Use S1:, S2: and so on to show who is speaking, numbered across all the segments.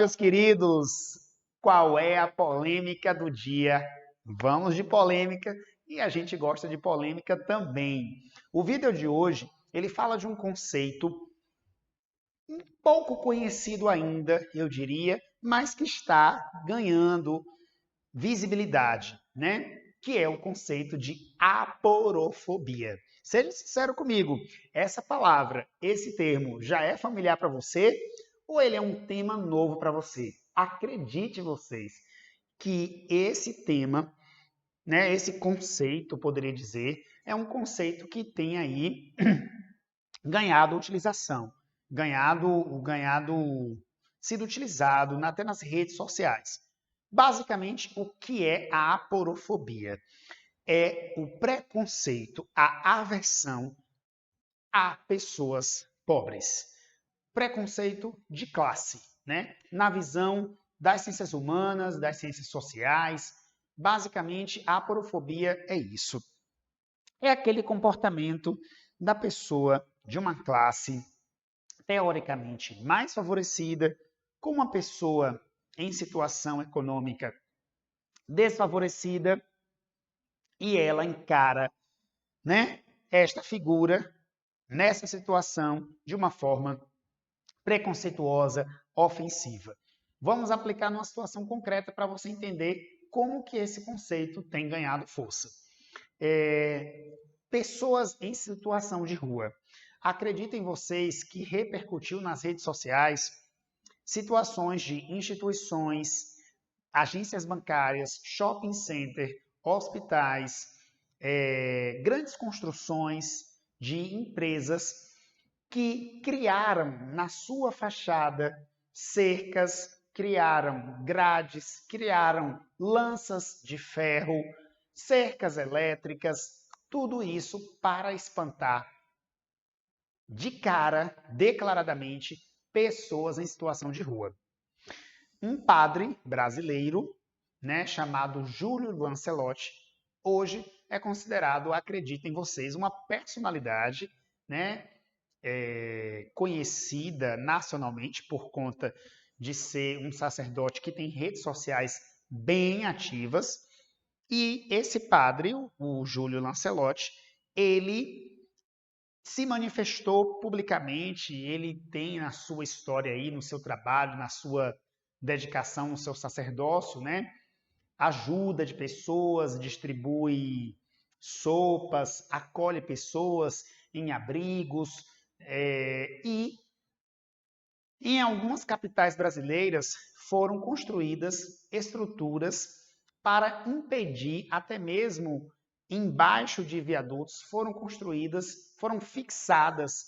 S1: meus queridos! Qual é a polêmica do dia? Vamos de polêmica e a gente gosta de polêmica também. O vídeo de hoje, ele fala de um conceito pouco conhecido ainda, eu diria, mas que está ganhando visibilidade, né? Que é o conceito de aporofobia. Seja sincero comigo, essa palavra, esse termo, já é familiar para você ou ele é um tema novo para você? Acredite vocês que esse tema, né, esse conceito, poderia dizer, é um conceito que tem aí ganhado utilização, sido utilizado até nas redes sociais. Basicamente, o que é a aporofobia? É o preconceito, a aversão a pessoas pobres. Preconceito de classe, né? Na visão das ciências humanas, das ciências sociais, basicamente a aporofobia é isso. É aquele comportamento da pessoa de uma classe teoricamente mais favorecida com uma pessoa em situação econômica desfavorecida e ela encara, né, esta figura nessa situação de uma forma preconceituosa, ofensiva. Vamos aplicar numa situação concreta para você entender como que esse conceito tem ganhado força. Pessoas em situação de rua. Acreditem vocês que repercutiu nas redes sociais situações de instituições, agências bancárias, shopping center, hospitais, grandes construções de empresas que criaram na sua fachada cercas, criaram grades, criaram lanças de ferro, cercas elétricas, tudo isso para espantar de cara, declaradamente, pessoas em situação de rua. Um padre brasileiro, né, chamado Júlio Lancelotti, hoje é considerado, acreditem vocês, uma personalidade, né, conhecida nacionalmente por conta de ser um sacerdote que tem redes sociais bem ativas. E esse padre, o Júlio Lancelotti, ele se manifestou publicamente, ele tem na sua história aí, no seu trabalho, na sua dedicação, no seu sacerdócio, né? Ajuda de pessoas, distribui sopas, acolhe pessoas em abrigos e em algumas capitais brasileiras foram construídas estruturas para impedir, até mesmo embaixo de viadutos, foram fixadas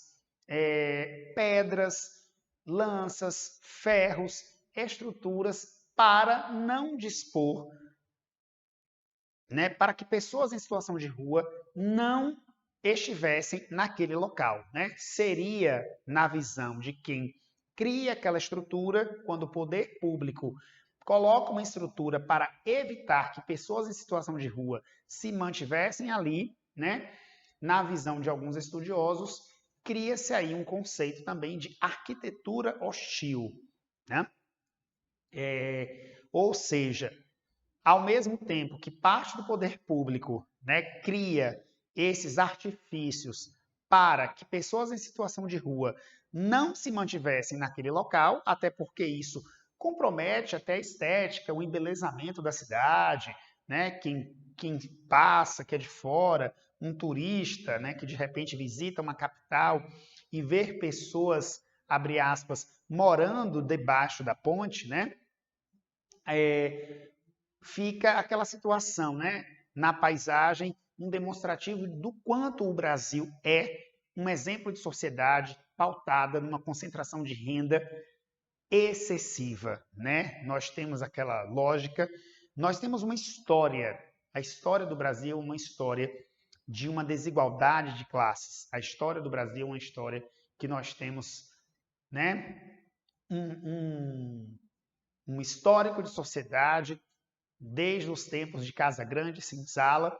S1: pedras, lanças, ferros, estruturas para não dispor, né, para que pessoas em situação de rua não estivessem naquele local, né? Seria, na visão de quem cria aquela estrutura, quando o poder público coloca uma estrutura para evitar que pessoas em situação de rua se mantivessem ali, né? Na visão de alguns estudiosos, cria-se aí um conceito também de arquitetura hostil, né? Ou seja, ao mesmo tempo que parte do poder público, né, cria esses artifícios para que pessoas em situação de rua não se mantivessem naquele local, até porque isso compromete até a estética, o embelezamento da cidade, né? Quem passa, que é de fora, um turista, né, que de repente visita uma capital e ver pessoas, abre aspas, morando debaixo da ponte, né? Fica aquela situação, né, na paisagem, um demonstrativo do quanto o Brasil é um exemplo de sociedade pautada numa concentração de renda excessiva, né? Nós temos aquela lógica, nós temos uma história, a história do Brasil é uma história de uma desigualdade de classes. A história do Brasil é uma história que nós temos, né, um histórico de sociedade desde os tempos de Casa Grande e Senzala,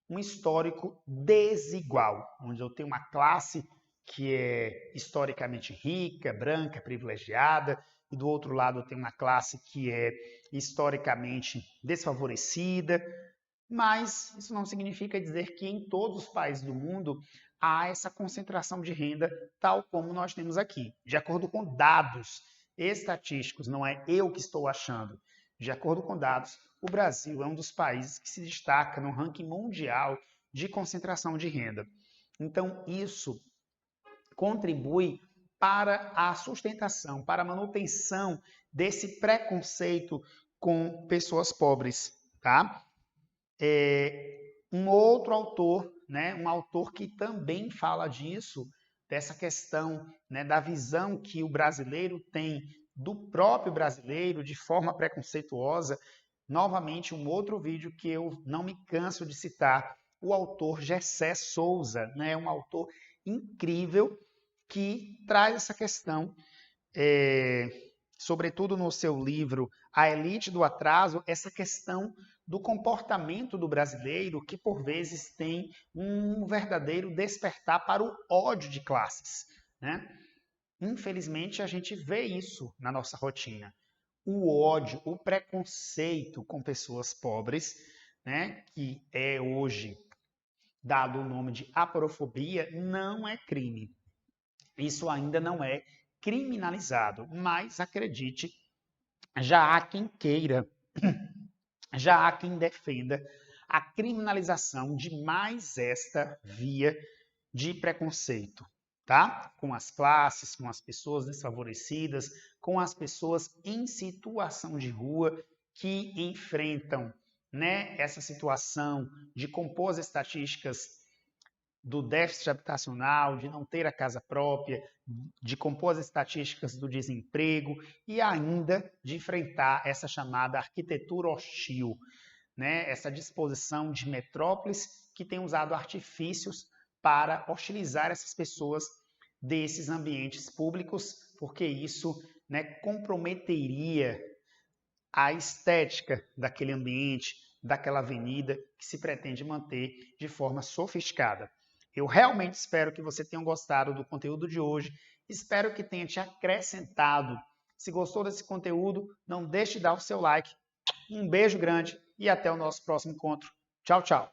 S1: um histórico desigual, onde eu tenho uma classe que é historicamente rica, branca, privilegiada, e do outro lado tem uma classe que é historicamente desfavorecida, mas isso não significa dizer que em todos os países do mundo há essa concentração de renda tal como nós temos aqui. De acordo com dados estatísticos, não é eu que estou achando, de acordo com dados, o Brasil é um dos países que se destaca no ranking mundial de concentração de renda. Então, isso contribui para a sustentação, para a manutenção desse preconceito com pessoas pobres, tá? Um outro autor, né, um autor que também fala disso, dessa questão, né, da visão que o brasileiro tem do próprio brasileiro de forma preconceituosa. Novamente, um outro vídeo que eu não me canso de citar, o autor Gessé Souza, né, um autor incrível que traz essa questão, sobretudo no seu livro A Elite do Atraso, essa questão do comportamento do brasileiro que, por vezes, tem um verdadeiro despertar para o ódio de classes, né? Infelizmente, a gente vê isso na nossa rotina. O ódio, o preconceito com pessoas pobres, né, que é hoje dado o nome de aporofobia, não é crime. Isso ainda não é criminalizado, mas acredite, já há quem queira, já há quem defenda a criminalização de mais esta via de preconceito, tá? Com as classes, com as pessoas desfavorecidas, com as pessoas em situação de rua que enfrentam, né, essa situação de compor as estatísticas do déficit habitacional, de não ter a casa própria, de compor as estatísticas do desemprego e ainda de enfrentar essa chamada arquitetura hostil, né? Essa disposição de metrópoles que tem usado artifícios para hostilizar essas pessoas desses ambientes públicos, porque isso, né, comprometeria a estética daquele ambiente, daquela avenida que se pretende manter de forma sofisticada. Eu realmente espero que você tenha gostado do conteúdo de hoje, espero que tenha te acrescentado. Se gostou desse conteúdo, não deixe de dar o seu like. Um beijo grande e até o nosso próximo encontro. Tchau, tchau!